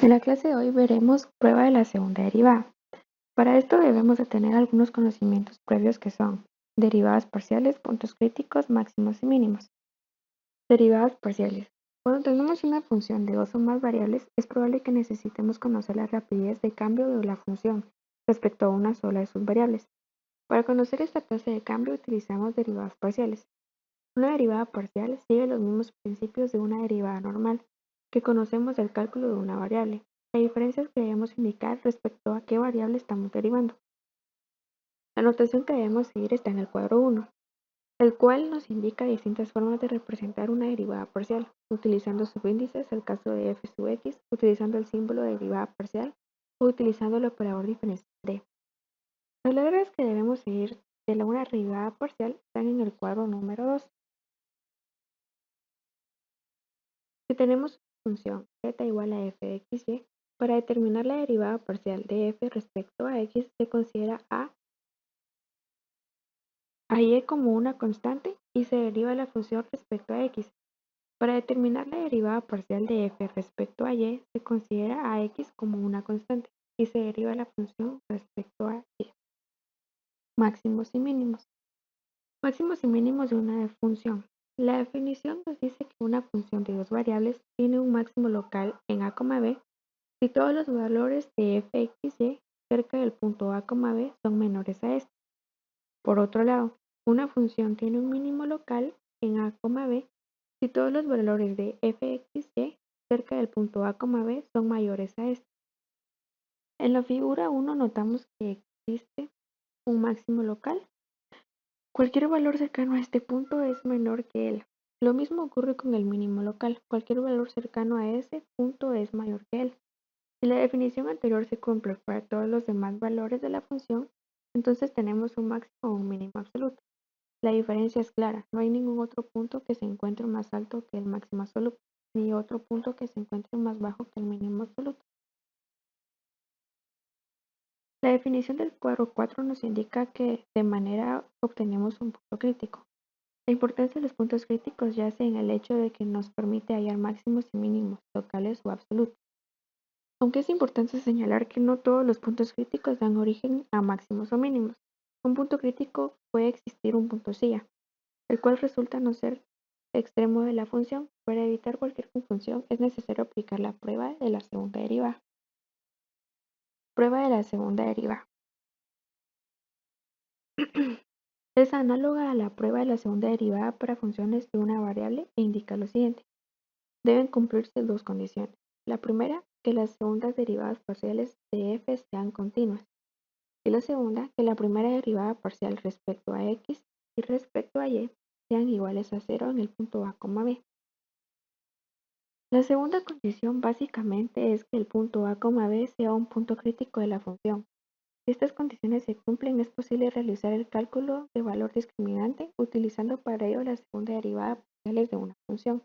En la clase de hoy veremos prueba de la segunda derivada. Para esto debemos de tener algunos conocimientos previos que son derivadas parciales, puntos críticos, máximos y mínimos. Derivadas parciales. Cuando tenemos una función de dos o más variables, es probable que necesitemos conocer la rapidez de cambio de la función respecto a una sola de sus variables. Para conocer esta clase de cambio utilizamos derivadas parciales. Una derivada parcial sigue los mismos principios de una derivada normal, que conocemos del cálculo de una variable. La diferencia es que debemos indicar respecto a qué variable estamos derivando. La notación que debemos seguir está en el cuadro 1, el cual nos indica distintas formas de representar una derivada parcial, utilizando subíndices, el caso de f sub x, utilizando el símbolo de derivada parcial o utilizando el operador diferencial de. Las reglas que debemos seguir de una derivada parcial están en el cuadro número 2. Si tenemos una función z igual a f de x, y, para determinar la derivada parcial de f respecto a x, se considera a y como una constante y se deriva la función respecto a x. Para determinar la derivada parcial de f respecto a y, se considera a x como una constante y se deriva la función respecto a y. Máximos y mínimos. Máximos y mínimos de una función. La definición nos dice que una función de dos variables tiene un máximo local en a, b si todos los valores de f(x,y) cerca del punto a, b son menores a este. Por otro lado, una función tiene un mínimo local en a, b si todos los valores de f(x,y) cerca del punto a, b son mayores a este. En la figura 1 notamos que existe un máximo local. Cualquier valor cercano a este punto es menor que él. Lo mismo ocurre con el mínimo local. Cualquier valor cercano a ese punto es mayor que él. Si la definición anterior se cumple para todos los demás valores de la función, entonces tenemos un máximo o un mínimo absoluto. La diferencia es clara, no hay ningún otro punto que se encuentre más alto que el máximo absoluto, ni otro punto que se encuentre más bajo que el mínimo absoluto. La definición del cuadro 4 nos indica que de manera obtenemos un punto crítico. La importancia de los puntos críticos yace en el hecho de que nos permite hallar máximos y mínimos, locales o absolutos. Aunque es importante señalar que no todos los puntos críticos dan origen a máximos o mínimos. Un punto crítico puede existir un punto silla, el cual resulta no ser extremo de la función. Para evitar cualquier confusión es necesario aplicar la prueba de la segunda derivada. Prueba de la segunda derivada. Es análoga a la prueba de la segunda derivada para funciones de una variable e indica lo siguiente. Deben cumplirse dos condiciones. La primera, que las segundas derivadas parciales de f sean continuas. Y la segunda, que la primera derivada parcial respecto a x y respecto a y sean iguales a 0 en el punto a, b. La segunda condición básicamente es que el punto a, b sea un punto crítico de la función. Si estas condiciones se cumplen, es posible realizar el cálculo de valor discriminante utilizando para ello la segunda derivada parciales de una función.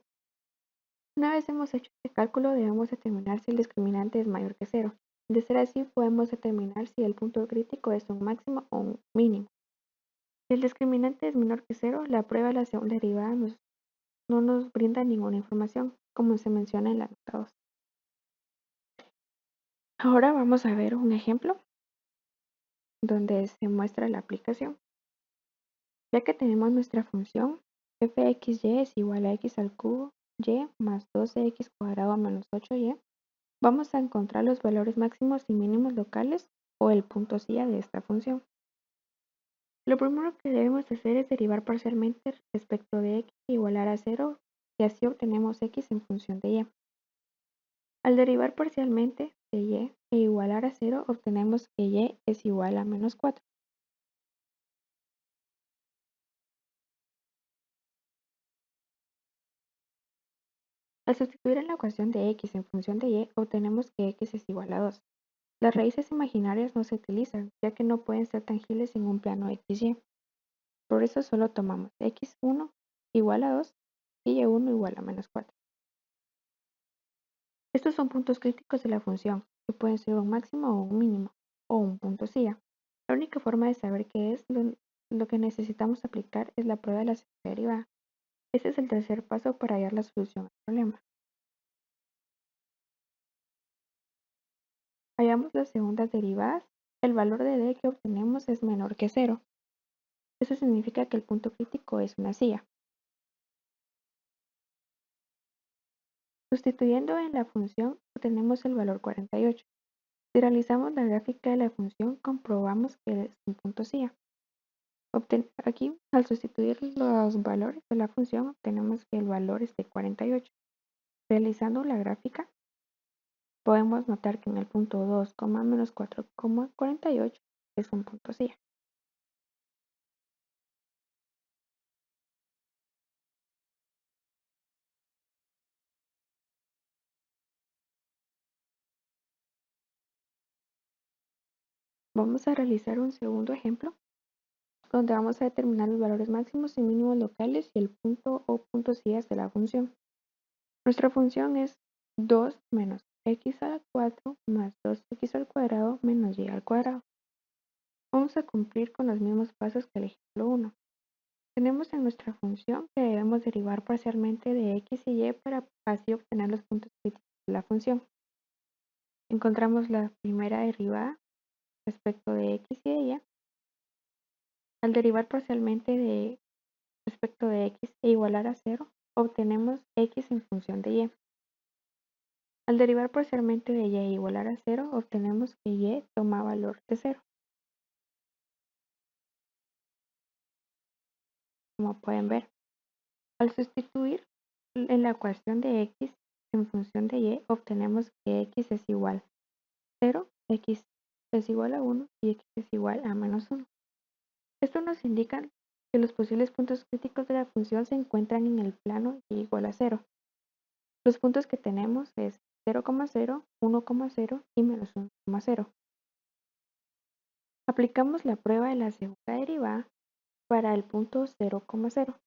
Una vez hemos hecho este cálculo, debemos determinar si el discriminante es mayor que 0. De ser así, podemos determinar si el punto crítico es un máximo o un mínimo. Si el discriminante es menor que 0, la prueba de la segunda derivada no nos brinda ninguna información, como se menciona en la nota 2. Ahora vamos a ver un ejemplo donde se muestra la aplicación. Ya que tenemos nuestra función f(x,y) es igual a x al cubo y más 2x cuadrado menos 8y, vamos a encontrar los valores máximos y mínimos locales o el punto silla de esta función. Lo primero que debemos hacer es derivar parcialmente respecto de x igualar a 0 y así obtenemos x en función de y. Al derivar parcialmente de y e igualar a 0 obtenemos que y es igual a menos 4. Al sustituir en la ecuación de x en función de y obtenemos que x es igual a 2. Las raíces imaginarias no se utilizan, ya que no pueden ser tangibles en un plano XY. Por eso solo tomamos x1 igual a 2 y y1 igual a menos 4. Estos son puntos críticos de la función, que pueden ser un máximo o un mínimo, o un punto silla. La única forma de saber qué es lo que necesitamos aplicar es la prueba de la segunda derivada. Este es el tercer paso para hallar la solución al problema. Hallamos las segundas derivadas. El valor de d que obtenemos es menor que 0. Eso significa que el punto crítico es una silla. Sustituyendo en la función, obtenemos el valor 48. Si realizamos la gráfica de la función, comprobamos que es un punto silla. Aquí, al sustituir los valores de la función, obtenemos que el valor es de 48. Realizando la gráfica, podemos notar que en el punto 2, menos 4,48 es un punto silla. Vamos a realizar un segundo ejemplo, donde vamos a determinar los valores máximos y mínimos locales y el punto o puntos sillas de la función. Nuestra función es 2 menos x a la 4 más 2x al cuadrado menos y al cuadrado. Vamos a cumplir con los mismos pasos que el ejemplo 1. Tenemos en nuestra función que debemos derivar parcialmente de x y y para así obtener los puntos críticos de la función. Encontramos la primera derivada respecto de x y de y. Al derivar parcialmente de respecto de x e igualar a 0, obtenemos x en función de y. Al derivar parcialmente de y e igualar a 0, obtenemos que y toma valor de 0. Como pueden ver, al sustituir en la ecuación de x en función de y, obtenemos que x es igual a 0, x es igual a 1 y x es igual a menos 1. Esto nos indica que los posibles puntos críticos de la función se encuentran en el plano y igual a 0. Los puntos que tenemos es 0,0, 1,0 y menos 1,0. Aplicamos la prueba de la segunda derivada para el punto 0,0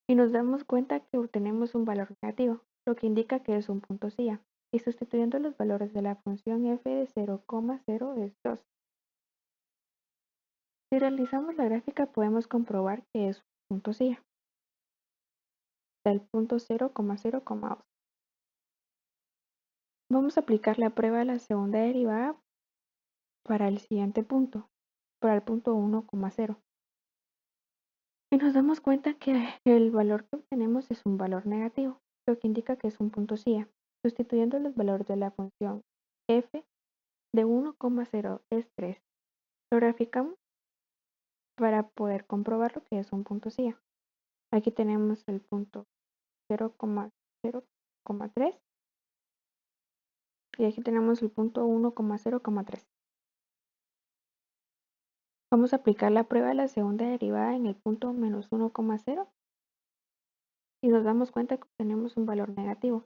y nos damos cuenta que obtenemos un valor negativo, lo que indica que es un punto silla, y sustituyendo los valores de la función f de 0,0 es 2. Si realizamos la gráfica podemos comprobar que es un punto silla, del punto 0,0,2. Vamos a aplicar la prueba de la segunda derivada para el siguiente punto, para el punto 1,0. Y nos damos cuenta que el valor que obtenemos es un valor negativo, lo que indica que es un punto silla. Sustituyendo los valores de la función f de 1,0 es 3. Lo graficamos para poder comprobar lo que es un punto silla. Aquí tenemos el punto 0,0,3 y aquí tenemos el punto 1,0,3. Vamos a aplicar la prueba de la segunda derivada en el punto menos 1,0 y nos damos cuenta que obtenemos un valor negativo,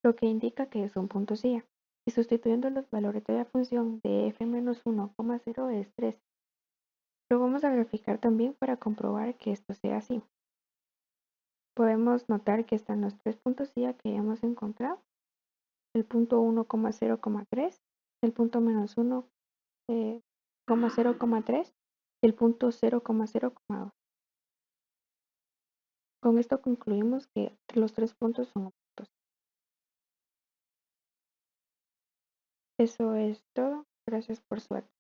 lo que indica que es un punto silla. Y sustituyendo los valores de la función de f menos 1,0 es 3. Lo vamos a graficar también para comprobar que esto sea así. Podemos notar que están los tres puntos silla que hemos encontrado, el punto 1,0,3, el punto menos 1,0,3 y el punto 0,0,2. Con esto concluimos que los tres puntos son opuestos. Eso es todo. Gracias por su atención.